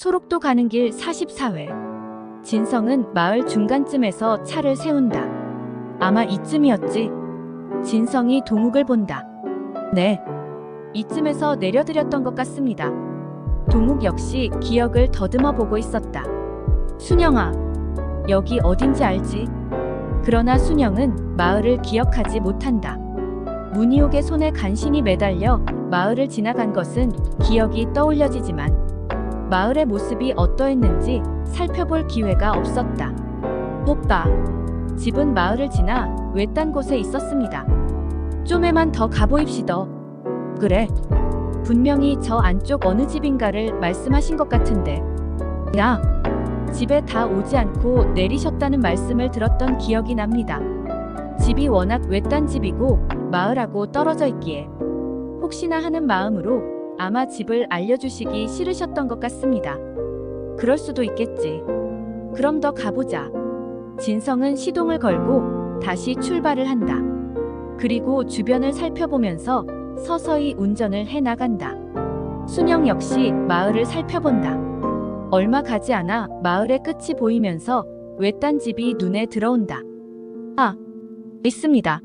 소록도 가는 길 44회. 진성은 마을 중간쯤에서 차를 세운다. 아마 이쯤이었지. 진성이 동욱을 본다. 네. 이쯤에서 내려드렸던 것 같습니다. 동욱 역시 기억을 더듬어 보고 있었다. 순영아, 여기 어딘지 알지? 그러나 순영은 마을을 기억하지 못한다. 문희옥의 손에 간신히 매달려 마을을 지나간 것은 기억이 떠올려지지만 마을의 모습이 어떠했는지 살펴볼 기회가 없었다. 오빠, 집은 마을을 지나 외딴 곳에 있었습니다. 좀에만 더 가보입시다. 그래, 분명히 저 안쪽 어느 집인가를 말씀하신 것 같은데. 야, 집에 다 오지 않고 내리셨다는 말씀을 들었던 기억이 납니다. 집이 워낙 외딴 집이고 마을하고 떨어져 있기에 혹시나 하는 마음으로 아마 집을 알려주시기 싫으셨던 것 같습니다. 그럴 수도 있겠지. 그럼 더 가보자. 진성은 시동을 걸고 다시 출발을 한다. 그리고 주변을 살펴보면서 서서히 운전을 해나간다. 순영 역시 마을을 살펴본다. 얼마 가지 않아 마을의 끝이 보이면서 외딴 집이 눈에 들어온다. 아, 있습니다.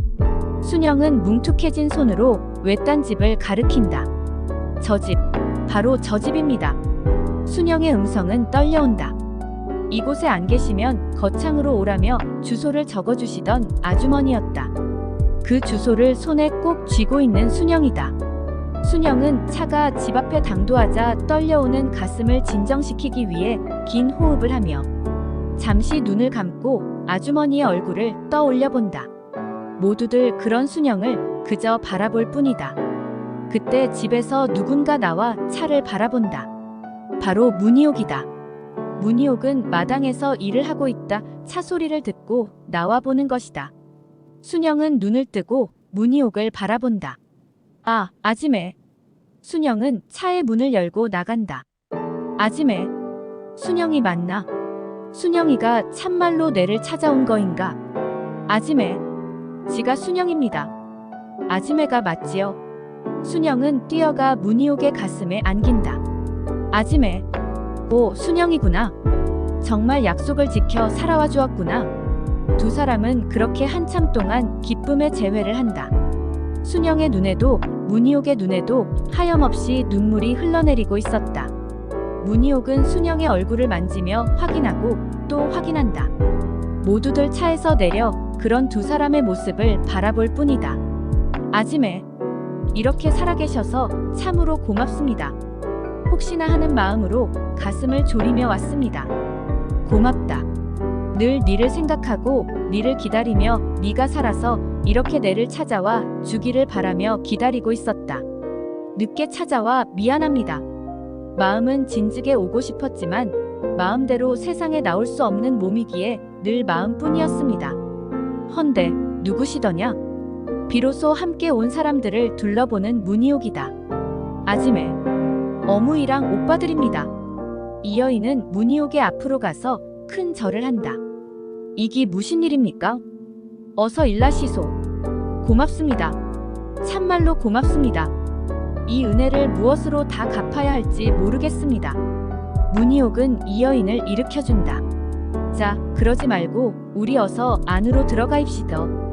순영은 뭉툭해진 손으로 외딴 집을 가리킨다. 저 집, 바로 저 집입니다. 순영의 음성은 떨려온다. 이곳에 안 계시면 거창으로 오라며 주소를 적어주시던 아주머니였다. 그 주소를 손에 꼭 쥐고 있는 순영이다. 순영은 차가 집 앞에 당도하자 떨려오는 가슴을 진정시키기 위해 긴 호흡을 하며 잠시 눈을 감고 아주머니의 얼굴을 떠올려 본다. 모두들 그런 순영을 그저 바라볼 뿐이다. 그때 집에서 누군가 나와 차를 바라본다. 바로 문희옥이다. 문희옥은 마당에서 일을 하고 있다 차 소리를 듣고 나와 보는 것이다. 순영은 눈을 뜨고 문희옥을 바라본다. 아, 아지매. 순영은 차의 문을 열고 나간다. 아지매. 순영이 맞나? 순영이가 참말로 내를 찾아온 거인가? 아지매. 지가 순영입니다. 아지매가 맞지요? 순영은 뛰어가 문희옥의 가슴에 안긴다. 아지매. 오, 순영이구나. 정말 약속을 지켜 살아와 주었구나. 두 사람은 그렇게 한참 동안 기쁨의 재회를 한다. 순영의 눈에도 문희옥의 눈에도 하염없이 눈물이 흘러내리고 있었다. 문희옥은 순영의 얼굴을 만지며 확인하고 또 확인한다. 모두들 차에서 내려 그런 두 사람의 모습을 바라볼 뿐이다. 아지매, 이렇게 살아계셔서 참으로 고맙습니다. 혹시나 하는 마음으로 가슴을 졸이며 왔습니다. 고맙다. 늘 니를 생각하고 니를 기다리며 니가 살아서 이렇게 내를 찾아와 주기를 바라며 기다리고 있었다. 늦게 찾아와 미안합니다. 마음은 진즉에 오고 싶었지만 마음대로 세상에 나올 수 없는 몸이기에 늘 마음뿐이었습니다. 헌데 누구시더냐? 비로소 함께 온 사람들을 둘러보는 문희옥이다. 아지매, 어무이랑 오빠들입니다. 이 여인은 문희옥의 앞으로 가서 큰 절을 한다. 이기 무슨 일입니까? 어서 일나시소. 고맙습니다. 참말로 고맙습니다. 이 은혜를 무엇으로 다 갚아야 할지 모르겠습니다. 문희옥은 이 여인을 일으켜준다. 자, 그러지 말고 우리 어서 안으로 들어가입시다.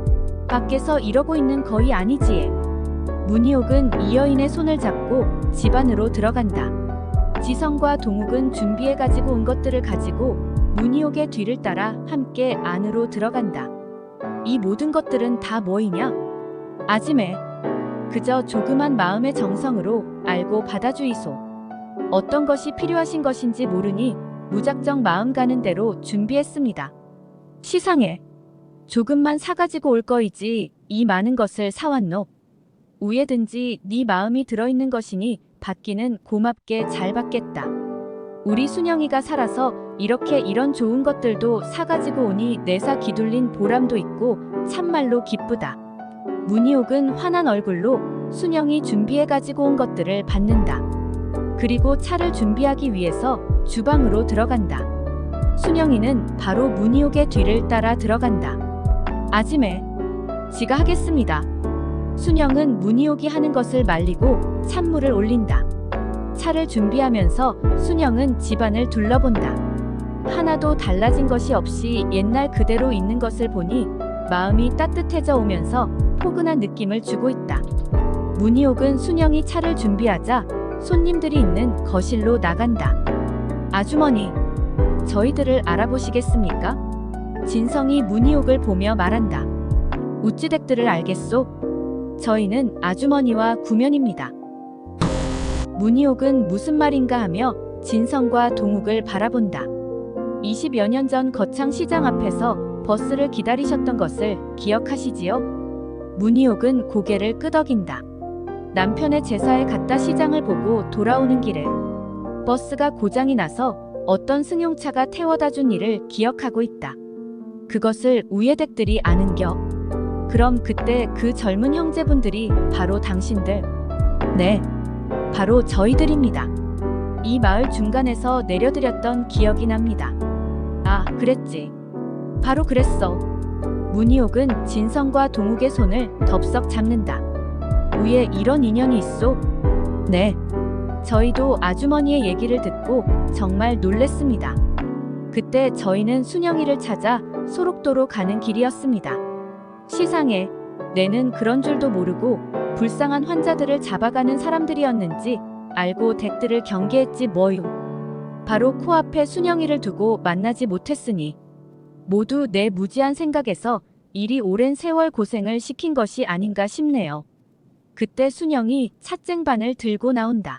밖에서 이러고 있는 거이 아니지에. 문희옥은 이 여인의 손을 잡고 집 안으로 들어간다. 지성과 동욱은 준비해 가지고 온 것들을 가지고 문희옥의 뒤를 따라 함께 안으로 들어간다. 이 모든 것들은 다 뭐이냐? 아지매, 그저 조그만 마음의 정성으로 알고 받아주이소. 어떤 것이 필요하신 것인지 모르니 무작정 마음 가는 대로 준비했습니다. 시상해. 조금만 사가지고 올 거이지 이 많은 것을 사왔노. 우에든지 네 마음이 들어있는 것이니 받기는 고맙게 잘 받겠다. 우리 순영이가 살아서 이렇게 이런 좋은 것들도 사가지고 오니 내사 기둘린 보람도 있고 참말로 기쁘다. 문희옥은 환한 얼굴로 순영이 준비해가지고 온 것들을 받는다. 그리고 차를 준비하기 위해서 주방으로 들어간다. 순영이는 바로 문희옥의 뒤를 따라 들어간다. 아지매, 지가 하겠습니다. 순영은 문희옥이 하는 것을 말리고 찬물을 올린다. 차를 준비하면서 순영은 집안을 둘러본다. 하나도 달라진 것이 없이 옛날 그대로 있는 것을 보니 마음이 따뜻해져 오면서 포근한 느낌을 주고 있다. 문희옥은 순영이 차를 준비하자 손님들이 있는 거실로 나간다. 아주머니, 저희들을 알아보시겠습니까? 진성이 문희옥을 보며 말한다. 우찌댁들을 알겠소? 저희는 아주머니와 구면입니다. 문희옥은 무슨 말인가 하며 진성과 동욱을 바라본다. 20여 년 전 거창시장 앞에서 버스를 기다리셨던 것을 기억하시지요? 문희옥은 고개를 끄덕인다. 남편의 제사에 갔다 시장을 보고 돌아오는 길에 버스가 고장이 나서 어떤 승용차가 태워다 준 일을 기억하고 있다. 그것을 우예댁들이 아는겨. 그럼 그때 그 젊은 형제분들이 바로 당신들. 네, 바로 저희들입니다. 이 마을 중간에서 내려드렸던 기억이 납니다. 아, 그랬지. 바로 그랬어. 문희옥은 진성과 동욱의 손을 덥석 잡는다. 우예 이런 인연이 있소? 네. 저희도 아주머니의 얘기를 듣고 정말 놀랬습니다. 그때 저희는 순영이를 찾아 소록도로 가는 길이었습니다. 시상에 내는 그런 줄도 모르고 불쌍한 환자들을 잡아가는 사람들이었는지 알고 댁들을 경계했지 뭐요. 바로 코앞에 순영이를 두고 만나지 못했으니 모두 내 무지한 생각에서 이리 오랜 세월 고생을 시킨 것이 아닌가 싶네요. 그때 순영이 찻쟁반을 들고 나온다.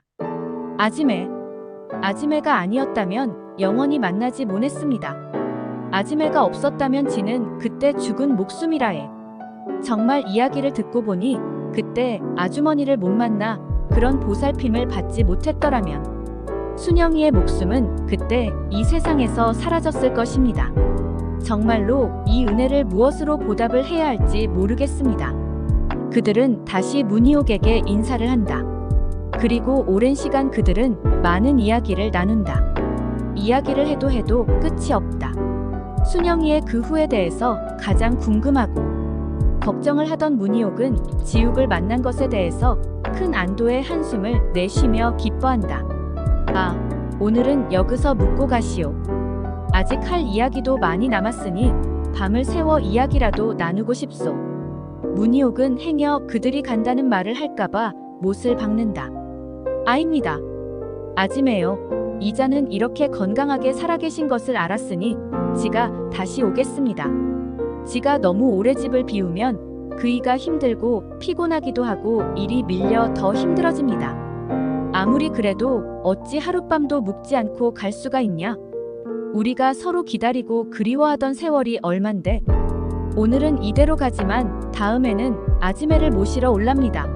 아지매가 아니었다면 영원히 만나지 못했습니다. 아지매가 없었다면 지는 그때 죽은 목숨이라 해. 정말 이야기를 듣고 보니 그때 아주머니를 못 만나 그런 보살핌을 받지 못했더라면 순영이의 목숨은 그때 이 세상에서 사라졌을 것입니다. 정말로 이 은혜를 무엇으로 보답을 해야 할지 모르겠습니다. 그들은 다시 문희옥에게 인사를 한다. 그리고 오랜 시간 그들은 많은 이야기를 나눈다. 이야기를 해도 끝이 없다. 순영이의 그 후에 대해서 가장 궁금하고 걱정을 하던 문희옥은 지욱을 만난 것에 대해서 큰 안도의 한숨을 내쉬며 기뻐한다. 아, 오늘은 여기서 묵고 가시오. 아직 할 이야기도 많이 남았으니 밤을 새워 이야기라도 나누고 싶소. 문희옥은 행여 그들이 간다는 말을 할까봐 못을 박는다. 아닙니다. 아지매요. 이자는 이렇게 건강하게 살아계신 것을 알았으니 지가 다시 오겠습니다. 지가 너무 오래 집을 비우면 그이가 힘들고 피곤하기도 하고 일이 밀려 더 힘들어집니다. 아무리 그래도 어찌 하룻밤도 묵지 않고 갈 수가 있냐? 우리가 서로 기다리고 그리워하던 세월이 얼만데. 오늘은 이대로 가지만 다음에는 아지매를 모시러 올랍니다.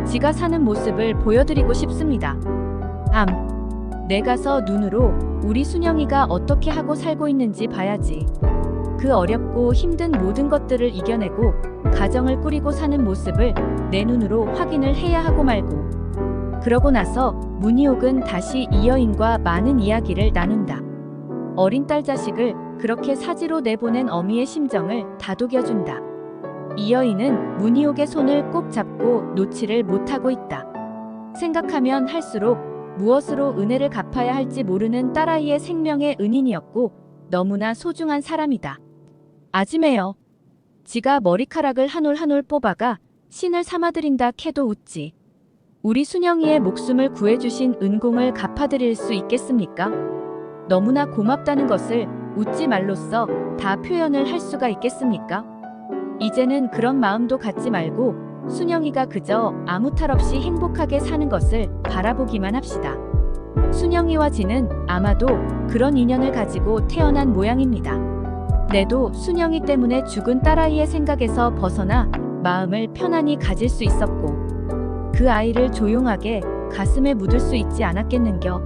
지가 사는 모습을 보여드리고 싶습니다. 내 가서 눈으로 우리 순영이가 어떻게 하고 살고 있는지 봐야지. 그 어렵고 힘든 모든 것들을 이겨내고 가정을 꾸리고 사는 모습을 내 눈으로 확인을 해야 하고 말고. 그러고 나서 문희옥은 다시 이 여인과 많은 이야기를 나눈다. 어린 딸 자식을 그렇게 사지로 내보낸 어미의 심정을 다독여준다. 이 여인은 문희옥의 손을 꼭 잡고 놓지를 못하고 있다. 생각하면 할수록 무엇으로 은혜를 갚아야 할지 모르는 딸아이의 생명의 은인이었고 너무나 소중한 사람이다. 아지매여. 지가 머리카락을 한 올 한 올 뽑아가 신을 삼아드린다 캐도 웃지. 우리 순영이의 목숨을 구해주신 은공을 갚아드릴 수 있겠습니까? 너무나 고맙다는 것을 웃지 말로써 다 표현을 할 수가 있겠습니까? 이제는 그런 마음도 갖지 말고 순영이가 그저 아무 탈 없이 행복하게 사는 것을 바라보기만 합시다. 순영이와 지는 아마도 그런 인연을 가지고 태어난 모양입니다. 내도 순영이 때문에 죽은 딸아이의 생각에서 벗어나 마음을 편안히 가질 수 있었고 그 아이를 조용하게 가슴에 묻을 수 있지 않았겠는겨.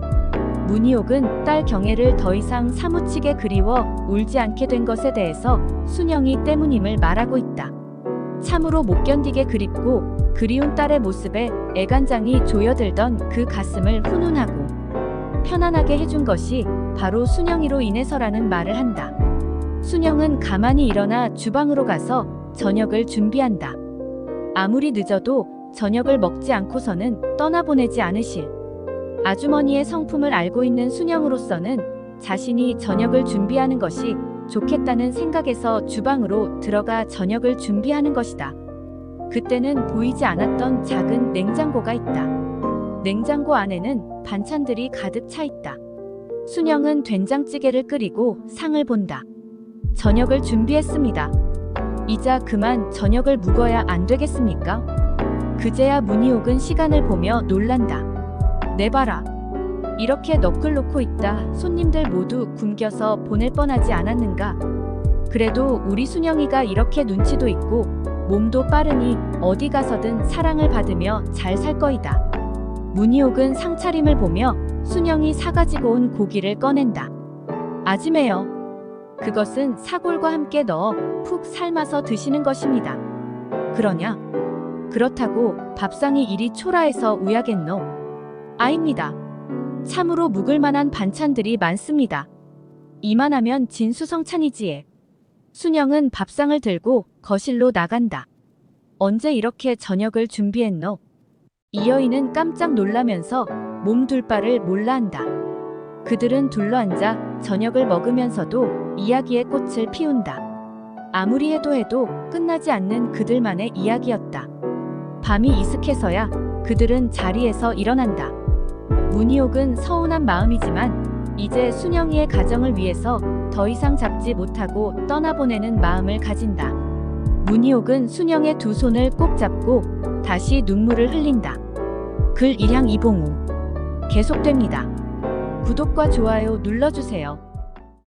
문희옥은 딸 경애를 더 이상 사무치게 그리워 울지 않게 된 것에 대해서 순영이 때문임을 말하고 있다. 참으로 못 견디게 그립고 그리운 딸의 모습에 애간장이 조여들던 그 가슴을 훈훈하고 편안하게 해준 것이 바로 순영이로 인해서라는 말을 한다. 순영은 가만히 일어나 주방으로 가서 저녁을 준비한다. 아무리 늦어도 저녁을 먹지 않고서는 떠나보내지 않으실. 아주머니의 성품을 알고 있는 순영으로서는 자신이 저녁을 준비하는 것이 좋겠다는 생각에서 주방으로 들어가 저녁을 준비하는 것이다. 그때는 보이지 않았던 작은 냉장고가 있다. 냉장고 안에는 반찬들이 가득 차 있다. 순영은 된장찌개를 끓이고 상을 본다. 저녁을 준비했습니다. 이자 그만 저녁을 묵어야 안 되겠습니까? 그제야 문희옥은 시간을 보며 놀란다. 내 봐라. 이렇게 너클 놓고 있다. 손님들 모두 굶겨서 보낼 뻔하지 않았는가? 그래도 우리 순영이가 이렇게 눈치도 있고 몸도 빠르니 어디 가서든 사랑을 받으며 잘 살 거이다. 문희옥은 상차림을 보며 순영이 사가지고 온 고기를 꺼낸다. 아지매요. 그것은 사골과 함께 넣어 푹 삶아서 드시는 것입니다. 그러냐? 그렇다고 밥상이 이리 초라해서 우야겠노? 아닙니다. 참으로 묵을 만한 반찬들이 많습니다. 이만하면 진수성찬이지에. 순영은 밥상을 들고 거실로 나간다. 언제 이렇게 저녁을 준비했노? 이 여인은 깜짝 놀라면서 몸둘 바를 몰라 한다. 그들은 둘러앉아 저녁을 먹으면서도 이야기의 꽃을 피운다. 아무리 해도 끝나지 않는 그들만의 이야기였다. 밤이 이슥해서야 그들은 자리에서 일어난다. 문희옥은 서운한 마음이지만 이제 순영이의 가정을 위해서 더 이상 잡지 못하고 떠나보내는 마음을 가진다. 문희옥은 순영의 두 손을 꼭 잡고 다시 눈물을 흘린다. 글 일향 이봉우 계속됩니다. 구독과 좋아요 눌러주세요.